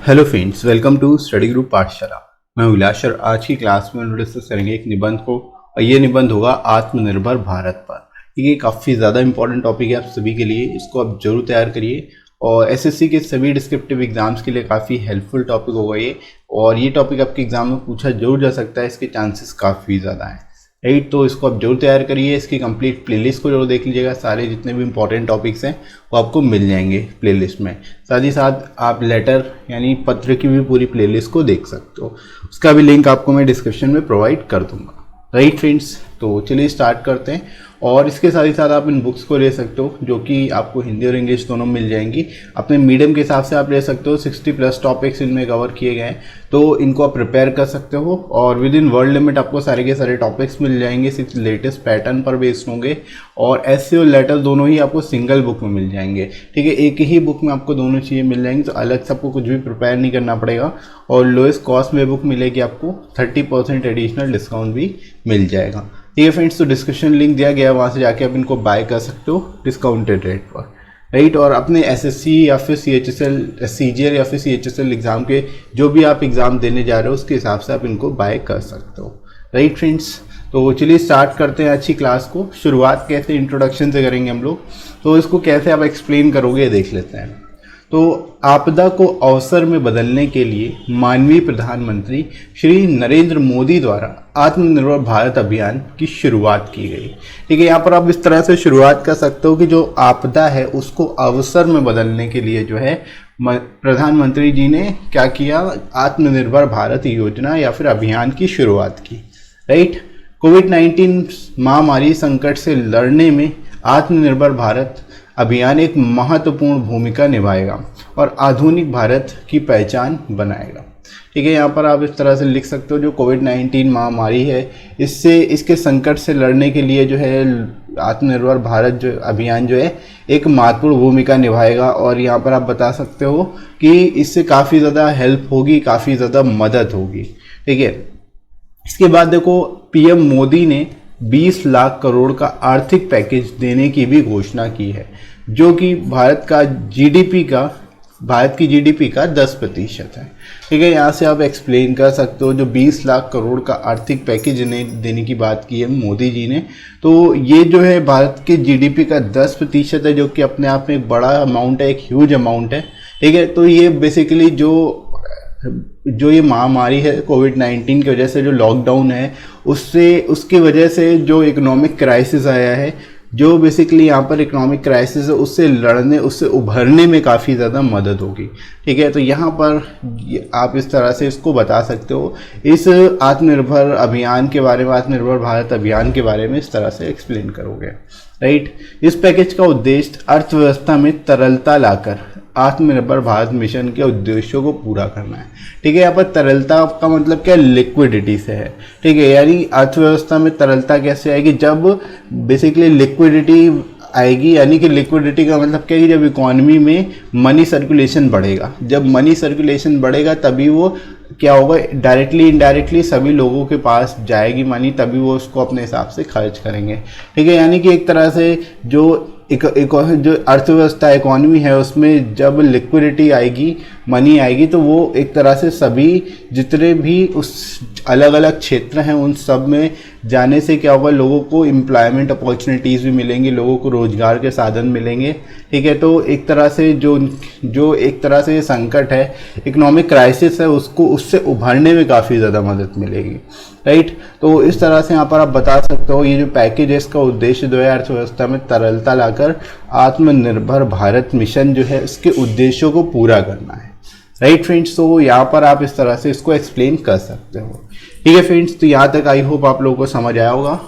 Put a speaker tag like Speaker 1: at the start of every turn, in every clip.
Speaker 1: Hello friends, welcome to study group Pathshala. मैं उल्लास और आज की क्लास में डिस्कस करेंगे एक निबंध को, और ये निबंध होगा आत्मनिर्भर भारत पर। ये काफ़ी ज़्यादा इंपॉर्टेंट टॉपिक है आप सभी के लिए, इसको आप जरूर तैयार करिए और एसएससी के सभी डिस्क्रिप्टिव एग्जाम्स के लिए काफ़ी हेल्पफुल टॉपिक होगा ये। और ये टॉपिक आपके एग्जाम में पूछा जरूर जा सकता है, इसके चांसेस काफ़ी ज़्यादा हैं, राइट। तो इसको आप जरूर तैयार करिए, इसकी कंप्लीट प्लेलिस्ट को जरूर देख लीजिएगा। सारे जितने भी इंपॉर्टेंट टॉपिक्स हैं वो आपको मिल जाएंगे प्लेलिस्ट में। साथ ही साथ आप लेटर यानी पत्र की भी पूरी प्लेलिस्ट को देख सकते हो, उसका भी लिंक आपको मैं डिस्क्रिप्शन में प्रोवाइड कर दूंगा, राइट फ्रेंड्स। तो चलिए स्टार्ट करते हैं। और इसके साथ ही साथ आप इन बुक्स को ले सकते हो जो कि आपको हिंदी और इंग्लिश दोनों मिल जाएंगी। अपने मीडियम के हिसाब से आप ले सकते हो, 60+ टॉपिक्स इनमें कवर किए गए हैं, तो इनको आप प्रिपेयर कर सकते हो। और विद इन वर्ल्ड लिमिट आपको सारे के सारे टॉपिक्स मिल जाएंगे, सिर्फ लेटेस्ट पैटर्न पर बेस्ड होंगे। और एस्से और लेटर दोनों ही आपको सिंगल बुक में मिल जाएंगे, ठीक है। एक ही बुक में आपको दोनों चीज़ें मिल जाएंगी, तो अलग से आपको कुछ भी प्रिपेयर नहीं करना पड़ेगा। और लोएस्ट कॉस्ट में बुक मिलेगी आपको, 30% एडिशनल डिस्काउंट भी मिल जाएगा, ठीक है फ्रेंड्स। तो डिस्क्रिप्शन लिंक दिया गया है, वहाँ से जाके आप इनको बाय कर सकते हो डिस्काउंटेड रेट पर, राइट। और अपने एसएससी या फिर सीएचएसएल, सीजीएल या फिर सीएचएसएल एग्जाम के जो भी आप एग्जाम देने जा रहे हो उसके हिसाब से आप इनको बाय कर सकते हो, राइट फ्रेंड्स। तो चलिए स्टार्ट करते हैं अच्छी क्लास को। शुरुआत कैसे इंट्रोडक्शन से करेंगे हम लोग, तो इसको कैसे आप एक्सप्लेन करोगे ये देख लेते हैं। तो आपदा को अवसर में बदलने के लिए माननीय प्रधानमंत्री श्री नरेंद्र मोदी द्वारा आत्मनिर्भर भारत अभियान की शुरुआत की गई, ठीक है। यहाँ पर आप इस तरह से शुरुआत कर सकते हो कि जो आपदा है उसको अवसर में बदलने के लिए जो है प्रधानमंत्री जी ने क्या किया, आत्मनिर्भर भारत योजना या फिर अभियान की शुरुआत की, राइट। कोविड-19 महामारी संकट से लड़ने में आत्मनिर्भर भारत अभियान एक महत्वपूर्ण भूमिका निभाएगा और आधुनिक भारत की पहचान बनाएगा, ठीक है। यहाँ पर आप इस तरह से लिख सकते हो, जो कोविड-19 महामारी है इसके संकट से लड़ने के लिए जो है आत्मनिर्भर भारत जो अभियान जो है एक महत्वपूर्ण भूमिका निभाएगा। और यहाँ पर आप बता सकते हो कि इससे काफ़ी ज़्यादा हेल्प होगी, काफ़ी ज़्यादा मदद होगी, ठीक है। इसके बाद देखो, पीएम मोदी ने 20 लाख करोड़ का आर्थिक पैकेज देने की भी घोषणा की है, जो कि भारत की जीडीपी का 10% है, ठीक है। यहाँ से आप एक्सप्लेन कर सकते हो, जो 20 लाख करोड़ का आर्थिक पैकेज देने की बात की है मोदी जी ने, तो ये जो है भारत के जीडीपी का 10% है, जो कि अपने आप में एक बड़ा अमाउंट है, एक ह्यूज अमाउंट है, ठीक है। तो ये बेसिकली जो ये महामारी है कोविड-19 की वजह से, जो लॉकडाउन है उसकी वजह से जो इकोनॉमिक क्राइसिस आया है, जो बेसिकली यहाँ पर इकोनॉमिक क्राइसिस है उससे उभरने में काफ़ी ज़्यादा मदद होगी, ठीक है। तो यहाँ पर आप इस तरह से इसको बता सकते हो, इस आत्मनिर्भर अभियान के बारे में, आत्मनिर्भर भारत अभियान के बारे में इस तरह से एक्सप्लेन करोगे, राइट। इस पैकेज का उद्देश्य अर्थव्यवस्था में तरलता लाकर आत्मनिर्भर भारत मिशन के उद्देश्यों को पूरा करना है, ठीक है। यहाँ पर तरलता का मतलब क्या, लिक्विडिटी से है, ठीक है। यानी अर्थव्यवस्था में तरलता कैसे आएगी, जब बेसिकली लिक्विडिटी आएगी। यानी कि लिक्विडिटी का मतलब क्या है कि जब इकोनॉमी में मनी सर्कुलेशन बढ़ेगा, जब मनी सर्कुलेशन बढ़ेगा तभी वो क्या होगा, डायरेक्टली इनडायरेक्टली सभी लोगों के पास जाएगी मनी, तभी वो उसको अपने हिसाब से खर्च करेंगे, ठीक है। यानी कि एक तरह से जो जो अर्थव्यवस्था इकोनॉमी है उसमें जब लिक्विडिटी आएगी, मनी आएगी, तो वो एक तरह से सभी जितने भी उस अलग अलग क्षेत्र हैं उन सब में जाने से क्या होगा, लोगों को एम्प्लॉयमेंट अपॉर्चुनिटीज़ भी मिलेंगी, लोगों को रोजगार के साधन मिलेंगे, ठीक है। तो एक तरह से जो एक तरह से ये संकट है, इकोनॉमिक क्राइसिस है, उससे उभरने में काफ़ी ज़्यादा मदद मिलेगी, राइट। तो इस तरह से यहाँ पर आप बता सकते हो, ये जो पैकेज है इसका उद्देश्य जो है अर्थव्यवस्था में तरलता लाकर आत्मनिर्भर भारत मिशन जो है इसके उद्देश्यों को पूरा करना है, राइट फ्रेंड्स। तो यहाँ पर आप इस तरह से इसको एक्सप्लेन कर सकते हो, ठीक है फ्रेंड्स। तो यहाँ तक आई होप आप लोगों को समझ आया होगा।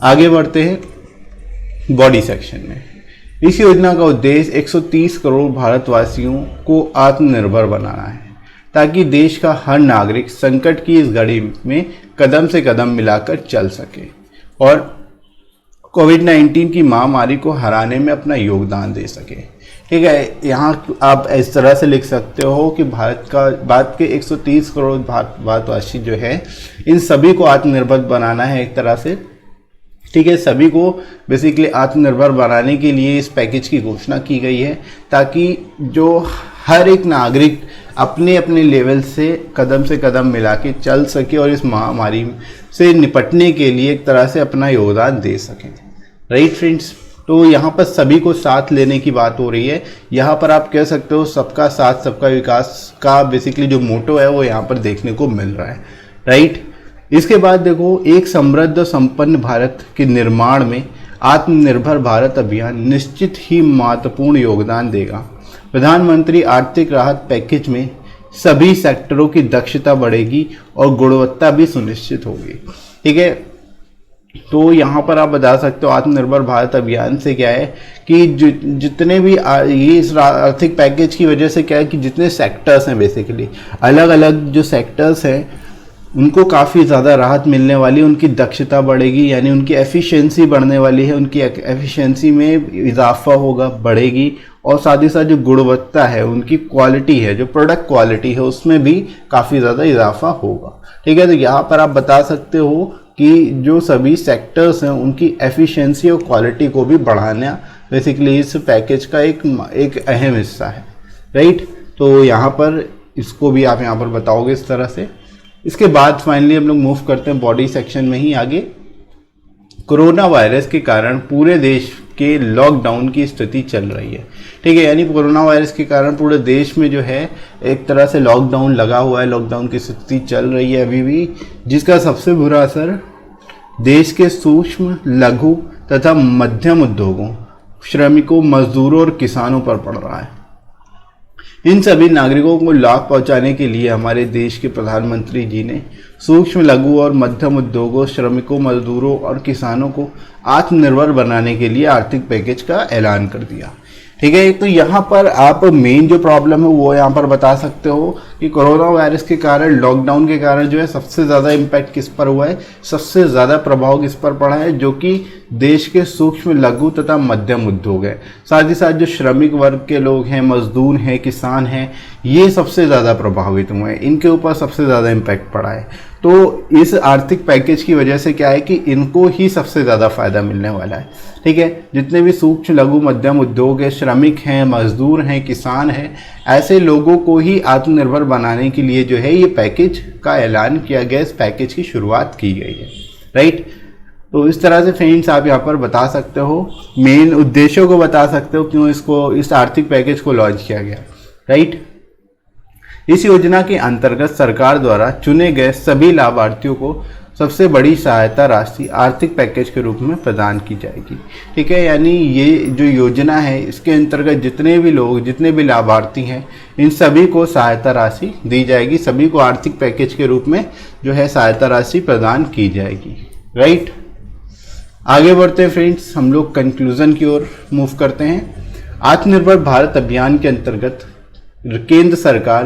Speaker 1: आगे बढ़ते हैं बॉडी सेक्शन में। इस योजना का उद्देश्य 130 करोड़ भारतवासियों को आत्मनिर्भर बनाना है, ताकि देश का हर नागरिक संकट की इस घड़ी में कदम से कदम मिलाकर चल सके और कोविड-19 की महामारी को हराने में अपना योगदान दे सके, ठीक है। यहाँ आप इस तरह से लिख सकते हो कि भारत के 130 करोड़ भारतवासी जो है, इन सभी को आत्मनिर्भर बनाना है एक तरह से, ठीक है। सभी को बेसिकली आत्मनिर्भर बनाने के लिए इस पैकेज की घोषणा की गई है, ताकि जो हर एक नागरिक अपने अपने लेवल से कदम मिला के चल सके और इस महामारी से निपटने के लिए एक तरह से अपना योगदान दे सकें। राइट फ्रेंड्स, तो यहाँ पर सभी को साथ लेने की बात हो रही है। यहाँ पर आप कह सकते हो सबका साथ सबका विकास का बेसिकली जो मोटो है वो यहाँ पर देखने को मिल रहा है। राइट, इसके बाद देखो, एक समृद्ध संपन्न भारत के निर्माण में आत्मनिर्भर भारत अभियान निश्चित ही महत्वपूर्ण योगदान देगा। प्रधानमंत्री आर्थिक राहत पैकेज में सभी सेक्टरों की दक्षता बढ़ेगी और गुणवत्ता भी सुनिश्चित होगी। ठीक है, तो यहाँ पर आप बता सकते हो आत्मनिर्भर भारत अभियान से क्या है कि जितने भी ये इस आर्थिक पैकेज की वजह से क्या है कि जितने सेक्टर्स हैं, बेसिकली अलग अलग जो सेक्टर्स हैं उनको काफ़ी ज़्यादा राहत मिलने वाली, उनकी दक्षता बढ़ेगी, यानी उनकी एफिशिएंसी बढ़ने वाली है, उनकी एफिशिएंसी में इजाफा होगा, बढ़ेगी, और साथ ही साथ जो गुणवत्ता है, उनकी क्वालिटी है, जो प्रोडक्ट क्वालिटी है, उसमें भी काफ़ी ज़्यादा इजाफा होगा। ठीक है, तो यहाँ पर आप बता सकते हो कि जो सभी सेक्टर्स हैं उनकी एफिशिएंसी और क्वालिटी को भी बढ़ाना बेसिकली इस पैकेज का एक अहम हिस्सा है। राइट, तो यहाँ पर इसको भी आप यहाँ पर बताओगे इस तरह से। इसके बाद फाइनली हम लोग मूव करते हैं बॉडी सेक्शन में ही आगे। कोरोना वायरस के कारण पूरे देश के लॉकडाउन की स्थिति चल रही है। ठीक है, यानी कोरोना वायरस के कारण पूरे देश में जो है एक तरह से लॉकडाउन लगा हुआ है, लॉकडाउन की स्थिति चल रही है अभी भी, जिसका सबसे बुरा असर देश के सूक्ष्म, लघु तथा मध्यम उद्योगों, श्रमिकों, मजदूरों और किसानों पर पड़ रहा है। इन सभी नागरिकों को लाभ पहुंचाने के लिए हमारे देश के प्रधानमंत्री जी ने सूक्ष्म, लघु और मध्यम उद्योगों, श्रमिकों, मजदूरों और किसानों को आत्मनिर्भर बनाने के लिए आर्थिक पैकेज का ऐलान कर दिया। ठीक है, तो यहाँ पर आप मेन जो प्रॉब्लम है वो यहाँ पर बता सकते हो कि कोरोना वायरस के कारण, लॉकडाउन के कारण जो है सबसे ज़्यादा इम्पैक्ट किस पर हुआ है, सबसे ज़्यादा प्रभाव किस पर पड़ा है, जो कि देश के सूक्ष्म, लघु तथा मध्यम उद्योग है। साथ ही साथ जो श्रमिक वर्ग के लोग हैं, मजदूर हैं, किसान हैं, ये सबसे ज़्यादा प्रभावित हुए हैं, इनके ऊपर सबसे ज़्यादा इम्पैक्ट पड़ा है। तो इस आर्थिक पैकेज की वजह से क्या है कि इनको ही सबसे ज़्यादा फायदा मिलने वाला है। ठीक है, जितने भी सूक्ष्म, लघु, मध्यम उद्योग है, श्रमिक हैं, मजदूर हैं, किसान हैं, ऐसे लोगों को ही आत्मनिर्भर बनाने के लिए जो है ये पैकेज का ऐलान किया गया, इस पैकेज की शुरुआत की गई है। राइट, तो इस तरह से फ्रेंड्स आप यहाँ पर बता सकते हो, मेन उद्देश्यों को बता सकते हो क्यों इस आर्थिक पैकेज को लॉन्च किया गया। राइट, इस योजना के अंतर्गत सरकार द्वारा चुने गए सभी लाभार्थियों को सबसे बड़ी सहायता राशि आर्थिक पैकेज के रूप में प्रदान की जाएगी। ठीक है, यानी ये जो योजना है इसके अंतर्गत जितने भी लोग, जितने भी लाभार्थी हैं, इन सभी को सहायता राशि दी जाएगी, सभी को आर्थिक पैकेज के रूप में जो है सहायता राशि प्रदान की जाएगी। राइट, आगे बढ़ते हैं फ्रेंड्स, हम लोग कंक्लूजन की ओर मूव करते हैं। आत्मनिर्भर भारत अभियान के अंतर्गत केंद्र सरकार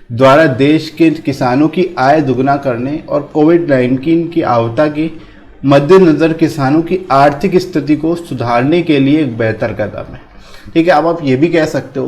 Speaker 1: द्वारा देश के किसानों की आय दुगना करने और कोविड-19 की आपदा के मद्देनजर किसानों की आर्थिक स्थिति को सुधारने के लिए एक बेहतर कदम है। ठीक है, अब आप ये भी कह सकते हो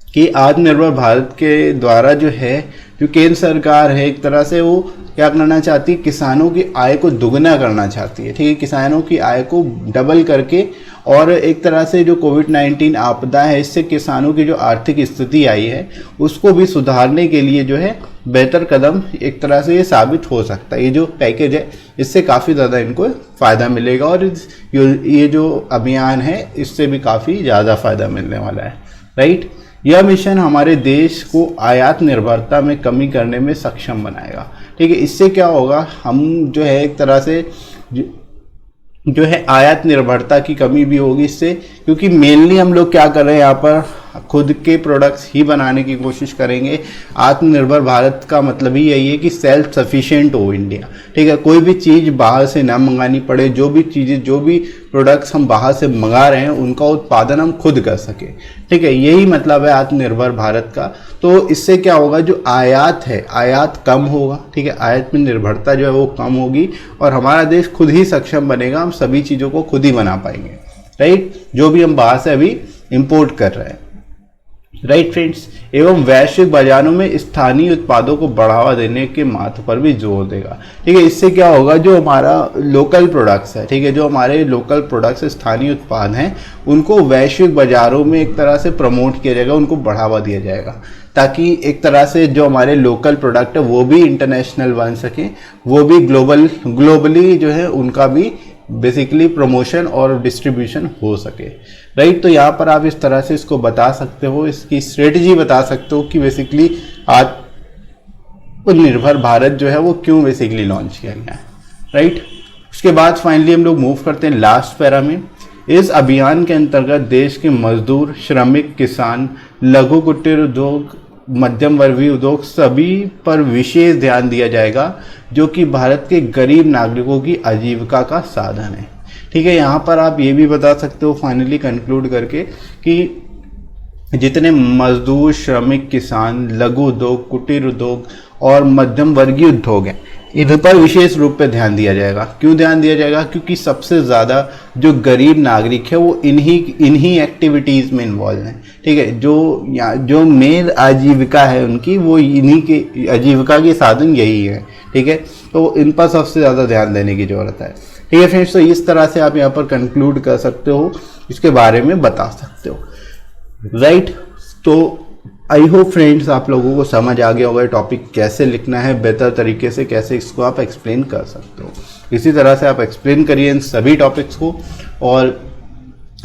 Speaker 1: कि आत्मनिर्भर भारत के द्वारा जो है, जो केंद्र सरकार है, एक तरह से वो क्या करना चाहती है, किसानों की आय को दुगना करना चाहती है। ठीक है, किसानों की आय को डबल करके, और एक तरह से जो कोविड-19 आपदा है इससे किसानों की जो आर्थिक स्थिति आई है उसको भी सुधारने के लिए जो है बेहतर कदम एक तरह से ये साबित हो सकता है। ये जो पैकेज है इससे काफ़ी ज़्यादा इनको फ़ायदा मिलेगा, और ये जो अभियान है इससे भी काफ़ी ज़्यादा फ़ायदा मिलने वाला है। राइट, यह मिशन हमारे देश को आयात निर्भरता में कमी करने में सक्षम बनाएगा। ठीक है, इससे क्या होगा, हम जो है एक तरह से जो है आयात निर्भरता की कमी भी होगी इससे, क्योंकि मेनली हम लोग क्या कर रहे हैं यहाँ पर खुद के प्रोडक्ट्स ही बनाने की कोशिश करेंगे। आत्मनिर्भर भारत का मतलब ही यही है कि सेल्फ सफिशिएंट हो इंडिया। ठीक है, कोई भी चीज़ बाहर से ना मंगानी पड़े, जो भी चीज़ें, जो भी प्रोडक्ट्स हम बाहर से मंगा रहे हैं उनका उत्पादन हम खुद कर सके। ठीक है, यही मतलब है आत्मनिर्भर भारत का। तो इससे क्या होगा, जो आयात है, आयात कम होगा। ठीक है, आयात में निर्भरता जो है वो कम होगी और हमारा देश खुद ही सक्षम बनेगा, हम सभी चीज़ों को खुद ही बना पाएंगे। राइट, जो भी हम बाहर से अभी इम्पोर्ट कर रहे हैं। राइट फ्रेंड्स, एवं वैश्विक बाजारों में स्थानीय उत्पादों को बढ़ावा देने के महत्व पर भी जोर देगा। ठीक है, इससे क्या होगा, जो हमारा लोकल प्रोडक्ट्स है, ठीक है, जो हमारे लोकल प्रोडक्ट्स स्थानीय उत्पाद हैं, उनको वैश्विक बाजारों में एक तरह से प्रमोट किया जाएगा, उनको बढ़ावा दिया जाएगा, ताकि एक तरह से जो हमारे लोकल प्रोडक्ट है वो भी इंटरनेशनल बन सके, वो भी ग्लोबली जो है उनका भी बेसिकली प्रमोशन और डिस्ट्रीब्यूशन हो सके। राइट, तो यहाँ पर आप इस तरह से इसको बता सकते हो, इसकी स्ट्रेटजी बता सकते हो कि बेसिकली आत्मनिर्भर भारत जो है वो क्यों बेसिकली लॉन्च किया गया है। राइट, उसके बाद फाइनली हम लोग मूव करते हैं लास्ट पैरा में। इस अभियान के अंतर्गत देश के मजदूर, श्रमिक, किसान, लघु कुटीर उद्योग, मध्यम वर्गीय उद्योग सभी पर विशेष ध्यान दिया जाएगा, जो कि भारत के गरीब नागरिकों की आजीविका का साधन है। ठीक है, यहाँ पर आप ये भी बता सकते हो फाइनली कंक्लूड करके कि जितने मजदूर, श्रमिक, किसान, लघु उद्योग, कुटीर उद्योग और मध्यम वर्गीय उद्योग हैं, इन पर विशेष रूप पे ध्यान दिया जाएगा। क्यों ध्यान दिया जाएगा? क्योंकि सबसे ज़्यादा जो गरीब नागरिक है वो इन्हीं एक्टिविटीज़ में इन्वॉल्व हैं। ठीक है, जो मेन आजीविका है उनकी, वो इन्हीं के आजीविका के साधन यही है। ठीक है, तो इन पर सबसे ज़्यादा ध्यान देने की ज़रूरत है। ठीक है फ्रेंड्स, तो इस तरह से आप यहाँ पर कंक्लूड कर सकते हो, इसके बारे में बता सकते हो। राइट, तो आई होप फ्रेंड्स आप लोगों को समझ आ गया होगा टॉपिक कैसे लिखना है बेहतर तरीके से, कैसे इसको आप एक्सप्लेन कर सकते हो। इसी तरह से आप एक्सप्लेन करिए इन सभी टॉपिक्स को, और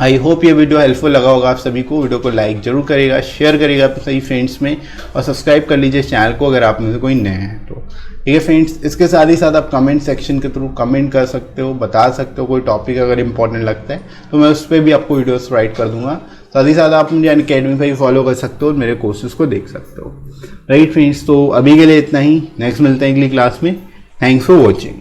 Speaker 1: आई होप ये वीडियो हेल्पफुल लगा होगा आप सभी को। वीडियो को लाइक जरूर करिएगा, शेयर करिएगा अपने सभी फ्रेंड्स में, और सब्सक्राइब कर लीजिए चैनल को अगर आप में से कोई नए हैं तो। ठीक है फ्रेंड्स, इसके साथ ही साथ आप कमेंट सेक्शन के थ्रू कमेंट कर सकते हो, बता सकते हो कोई टॉपिक अगर इंपॉर्टेंट लगता है तो मैं उस पर भी आपको वीडियोस राइट कर दूंगा। साथ ही साथ आप मुझे अनअकैडमी पर भी फॉलो कर सकते हो, मेरे कोर्सेज को देख सकते हो। राइट फ्रेंड्स, तो अभी के लिए इतना ही, नेक्स्ट मिलते हैं अगली क्लास में। Thanks for watching.